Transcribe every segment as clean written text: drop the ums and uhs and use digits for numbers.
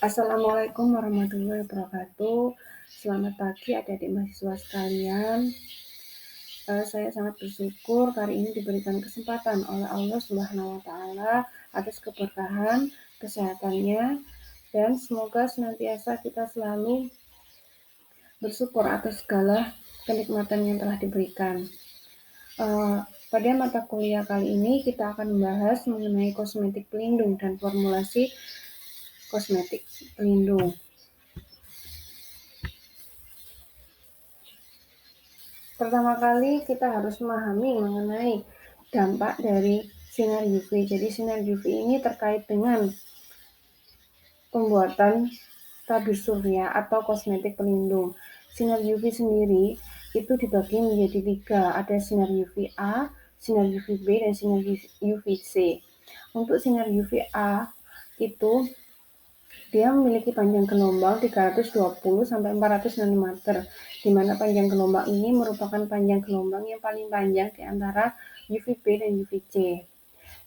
Assalamualaikum warahmatullahi wabarakatuh. Selamat pagi adik-adik mahasiswa sekalian. Saya sangat bersyukur kali ini diberikan kesempatan oleh Allah Subhanahu wa taala atas keberkahan kesehatannya dan semoga senantiasa kita selalu bersyukur atas segala kenikmatan yang telah diberikan. Pada mata kuliah kali ini kita akan membahas mengenai kosmetik pelindung dan formulasi kosmetik pelindung. Pertama kali kita harus memahami mengenai dampak dari sinar UV. Jadi sinar UV ini terkait dengan pembuatan tabir surya atau kosmetik pelindung. Sinar UV sendiri itu dibagi menjadi 3, ada sinar UVA, sinar UVB, dan sinar UVC. Untuk sinar UVA itu dia memiliki panjang gelombang 320 sampai 400 nanometer, di mana panjang gelombang ini merupakan panjang gelombang yang paling panjang di antara UVB dan UVC.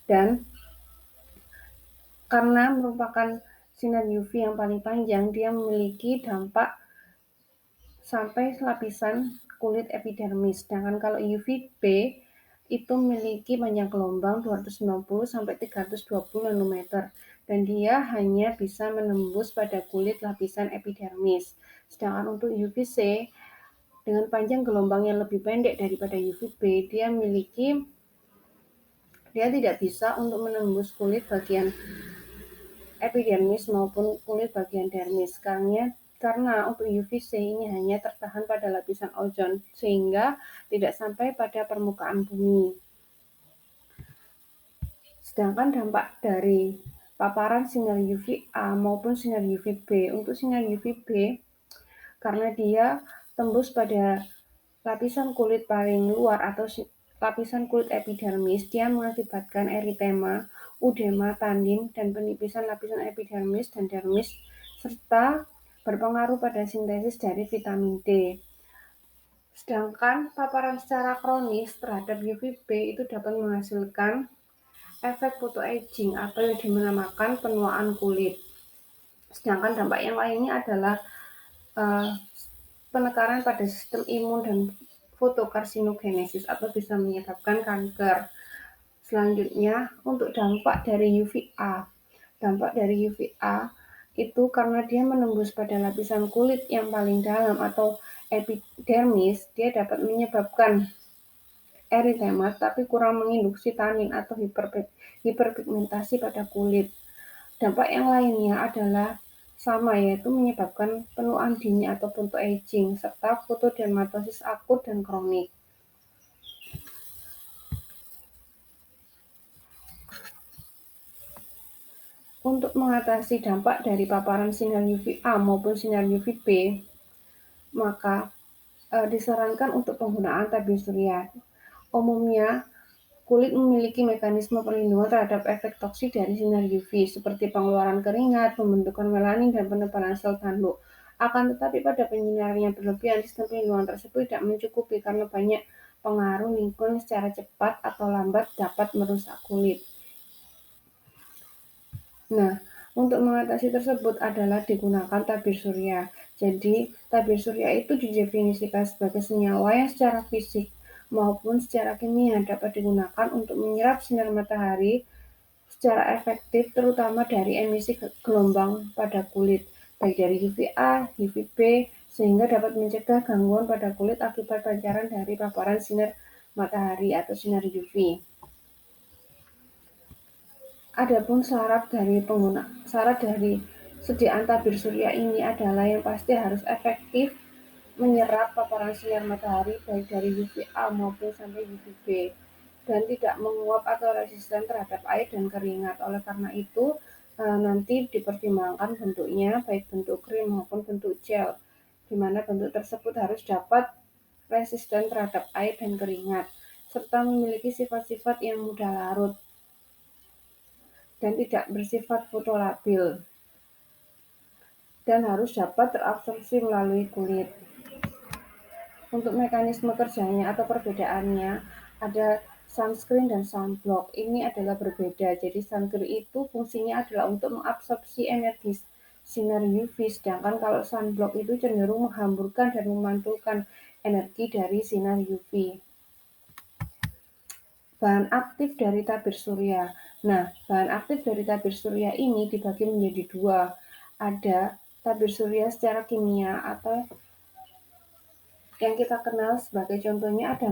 Dan karena merupakan sinar UV yang paling panjang, dia memiliki dampak sampai lapisan kulit epidermis. Sedangkan kalau UVB itu memiliki panjang gelombang 290 sampai 320 nanometer dan dia hanya bisa menembus pada kulit lapisan epidermis. Sedangkan untuk UVC dengan panjang gelombang yang lebih pendek daripada UVB, dia tidak bisa untuk menembus kulit bagian epidermis maupun kulit bagian dermis. Karena untuk UVC ini hanya tertahan pada lapisan ozon sehingga tidak sampai pada permukaan bumi. Sedangkan dampak dari paparan sinar UVA maupun sinar UVB, untuk sinar UVB karena dia tembus pada lapisan kulit paling luar atau lapisan kulit epidermis, dia mengakibatkan eritema, udema, tandin, dan penipisan lapisan epidermis dan dermis, serta berpengaruh pada sintesis dari vitamin D. Sedangkan paparan secara kronis terhadap UVB itu dapat menghasilkan efek photoaging atau yang dinamakan penuaan kulit. Sedangkan dampak yang lainnya adalah penekanan pada sistem imun dan fotokarsinogenesis atau bisa menyebabkan kanker. Selanjutnya, untuk dampak dari UVA. Dampak dari UVA itu karena dia menembus pada lapisan kulit yang paling dalam atau epidermis, dia dapat menyebabkan eritema tapi kurang menginduksi tanin atau hiperpigmentasi pada kulit. Dampak yang lainnya adalah sama, yaitu menyebabkan penuaan dini atau photoaging serta fotodermatosis akut dan kronik. Untuk mengatasi dampak dari paparan sinar UVA maupun sinar UVB, maka disarankan untuk penggunaan tabir surya. Umumnya, kulit memiliki mekanisme perlindungan terhadap efek toksik dari sinar UV seperti pengeluaran keringat, pembentukan melanin, dan penebalan sel tanduk. Akan tetapi pada penyinaran yang berlebihan, sistem perlindungan tersebut tidak mencukupi karena banyak pengaruh lingkungan secara cepat atau lambat dapat merusak kulit. Nah, untuk mengatasi tersebut adalah digunakan tabir surya. Jadi, tabir surya itu didefinisikan sebagai senyawa yang secara fisik maupun secara kimia dapat digunakan untuk menyerap sinar matahari secara efektif, terutama dari emisi gelombang pada kulit, baik dari UVA, UVB, sehingga dapat mencegah gangguan pada kulit akibat pancaran dari paparan sinar matahari atau sinar UV. Adapun syarat dari sediaan tabir surya ini adalah yang pasti harus efektif menyerap paparan sinar matahari baik dari UVA maupun sampai UVB dan tidak menguap atau resisten terhadap air dan keringat. Oleh karena itu, nanti dipertimbangkan bentuknya baik bentuk krim maupun bentuk gel, di mana bentuk tersebut harus dapat resisten terhadap air dan keringat serta memiliki sifat-sifat yang mudah larut dan tidak bersifat fotolabil dan harus dapat terabsorpsi melalui kulit. Untuk mekanisme kerjanya atau perbedaannya, ada sunscreen dan sunblock. Ini adalah berbeda. Jadi sunscreen itu fungsinya adalah untuk mengabsorpsi energi sinar UV, sedangkan kalau sunblock itu cenderung menghamburkan dan memantulkan energi dari sinar UV. Bahan aktif dari tabir surya. Nah, bahan aktif dari tabir surya ini dibagi menjadi dua. Ada tabir surya secara kimia atau yang kita kenal sebagai contohnya ada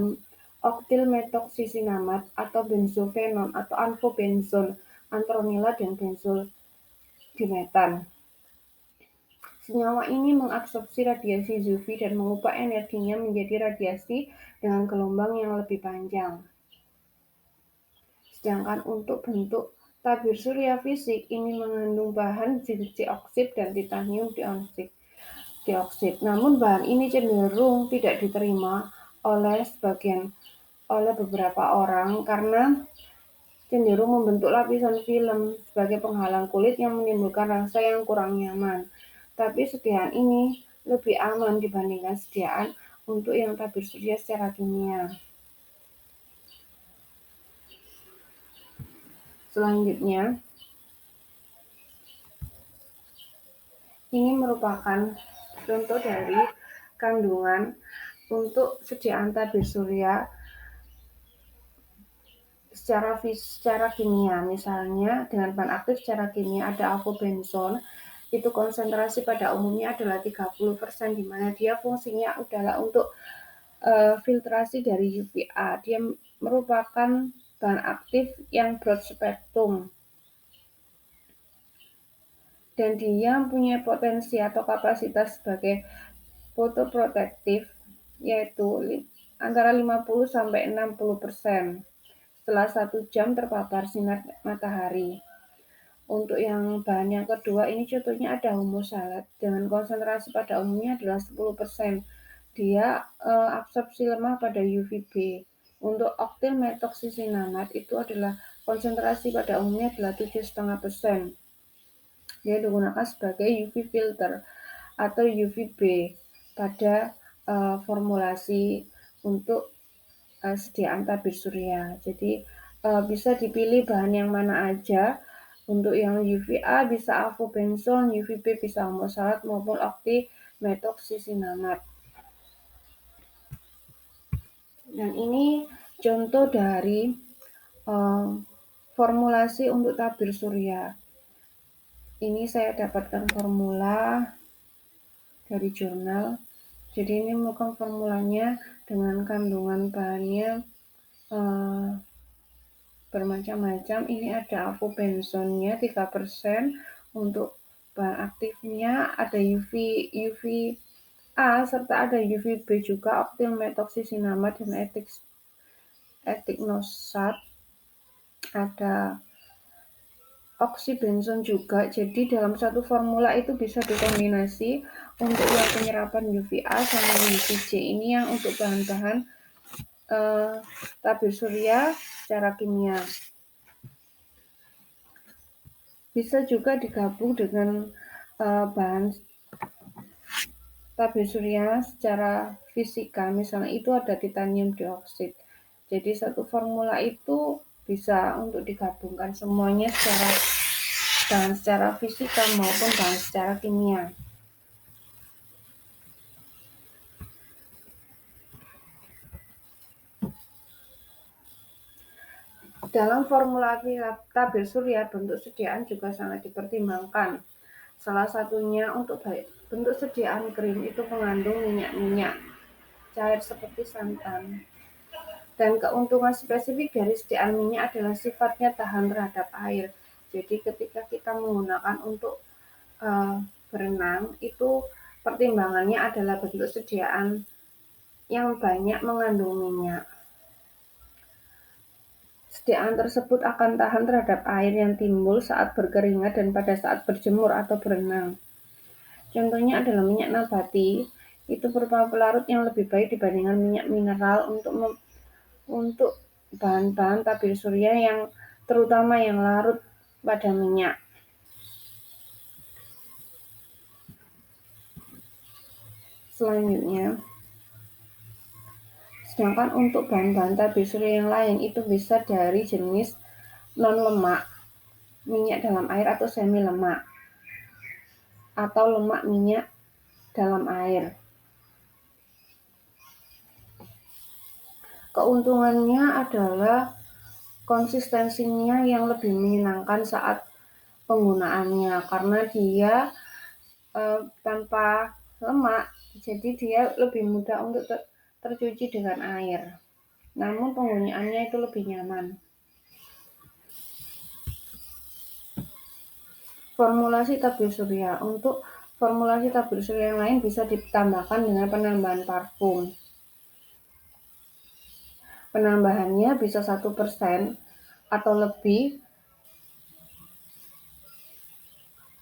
oktil metoksisinamat atau benzofenon atau anfobenzol, antronila dan benzol dimetan. Senyawa ini mengabsorpsi radiasi UV dan mengubah energinya menjadi radiasi dengan gelombang yang lebih panjang. Sedangkan untuk bentuk tabir surya fisik ini mengandung bahan silicium oksid dan titanium dioksid. Namun bahan ini cenderung tidak diterima oleh beberapa orang karena cenderung membentuk lapisan film sebagai penghalang kulit yang menimbulkan rasa yang kurang nyaman. Tapi sediaan ini lebih aman dibandingkan sediaan untuk yang tabir surya secara kimia. Selanjutnya, ini merupakan contoh dari kandungan untuk sediaan tabir surya secara kimia. Misalnya dengan bahan aktif secara kimia ada avobenzol, itu konsentrasi pada umumnya adalah 30%, di mana dia fungsinya adalah untuk filtrasi dari UVA. Dia merupakan bahan aktif yang broad spectrum dan dia punya potensi atau kapasitas sebagai fotoprotektif yaitu antara 50 sampai 60% setelah 1 jam terpapar sinar matahari. Untuk yang bahan yang kedua ini contohnya ada humosalat dengan konsentrasi pada umumnya adalah 10%. Dia absorpsi lemah pada UVB. Untuk oktil metoksisinamat itu adalah konsentrasi pada umumnya adalah 7,5%. Dia digunakan sebagai UV filter atau UVB pada formulasi untuk sediaan tabir surya. Jadi bisa dipilih bahan yang mana aja. Untuk yang UVA bisa avobenzol, UVB bisa humosalat maupun oktimetoksisinamat. Dan ini contoh dari formulasi untuk tabir surya. Ini saya dapatkan formula dari jurnal. Jadi ini bukan formulanya dengan kandungan bahannya bermacam-macam. Ini ada avobenzonnya 3%, untuk bahan aktifnya ada UVA serta ada UVB juga, oktil metoksisinamat dan etiknosat, ada oksibenzon juga. Jadi dalam satu formula itu bisa dikombinasi untuk yang penyerapan UVA sama UVJ. Ini yang untuk bahan-bahan tabir surya secara kimia. Bisa juga digabung dengan bahan tabir surya secara fisika, misalnya itu ada titanium dioksid. Jadi satu formula itu bisa untuk digabungkan semuanya bahan secara fisika maupun bahan secara kimia. Dalam formulasi tabir surya, bentuk sediaan juga sangat dipertimbangkan. Salah satunya untuk bentuk sediaan krim itu mengandung minyak-minyak cair seperti santan. Dan keuntungan spesifik dari sediaan minyak adalah sifatnya tahan terhadap air. Jadi ketika kita menggunakan untuk berenang, itu pertimbangannya adalah bentuk sediaan yang banyak mengandung minyak. Sediaan tersebut akan tahan terhadap air yang timbul saat berkeringat dan pada saat berjemur atau berenang. Contohnya adalah minyak nabati, itu merupakan pelarut yang lebih baik dibandingkan minyak mineral untuk bahan-bahan tabir surya yang terutama yang larut pada minyak. Selanjutnya, sedangkan untuk bahan-bahan tabir surya yang lain itu bisa dari jenis non-lemak, minyak dalam air atau semi lemak. atau lemak minyak dalam air. Keuntungannya adalah konsistensinya yang lebih menyenangkan saat penggunaannya karena dia tanpa lemak, jadi dia lebih mudah untuk tercuci dengan air. Namun penggunaannya itu lebih nyaman. Formulasi tabir surya. Untuk formulasi tabir surya yang lain bisa ditambahkan dengan penambahan parfum. Penambahannya bisa 1% atau lebih,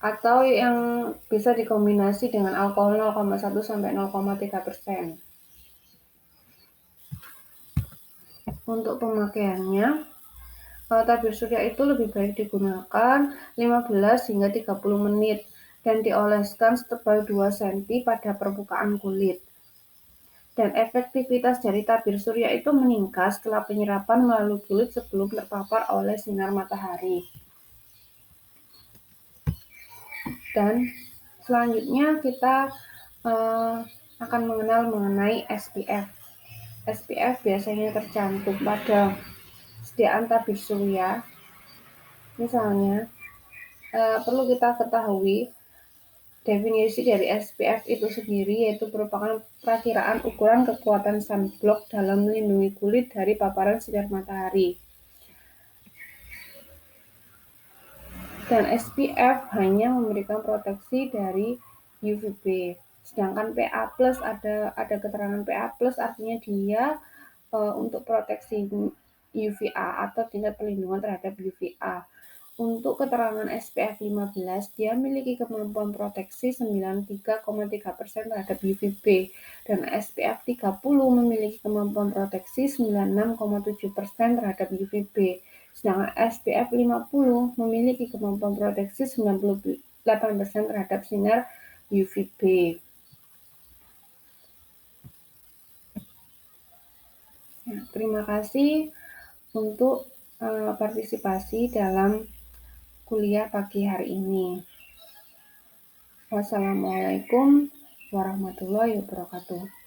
atau yang bisa dikombinasi dengan alkohol 0,1 sampai 0,3%. Untuk pemakaiannya, tabir surya itu lebih baik digunakan 15 hingga 30 menit dan dioleskan setebal 2 cm pada permukaan kulit. Dan efektivitas dari tabir surya itu meningkat setelah penyerapan melalui kulit sebelum terpapar oleh sinar matahari. Dan selanjutnya kita akan mengenal mengenai SPF. SPF biasanya tercantum pada sediaan tabir surya. Misalnya, perlu kita ketahui definisi dari SPF itu sendiri, yaitu merupakan perakiraan ukuran kekuatan sunblock dalam melindungi kulit dari paparan sinar matahari. Dan SPF hanya memberikan proteksi dari UVB. Sedangkan PA+ ada keterangan PA+ artinya dia untuk proteksi UVA atau tingkat perlindungan terhadap UVA. Untuk keterangan SPF 15, dia memiliki kemampuan proteksi 93,3% terhadap UVB, dan SPF 30 memiliki kemampuan proteksi 96,7% terhadap UVB. Sedangkan SPF 50 memiliki kemampuan proteksi 98% terhadap sinar UVB. Nah, terima kasih untuk partisipasi dalam kuliah pagi hari ini. Wassalamualaikum warahmatullahi wabarakatuh.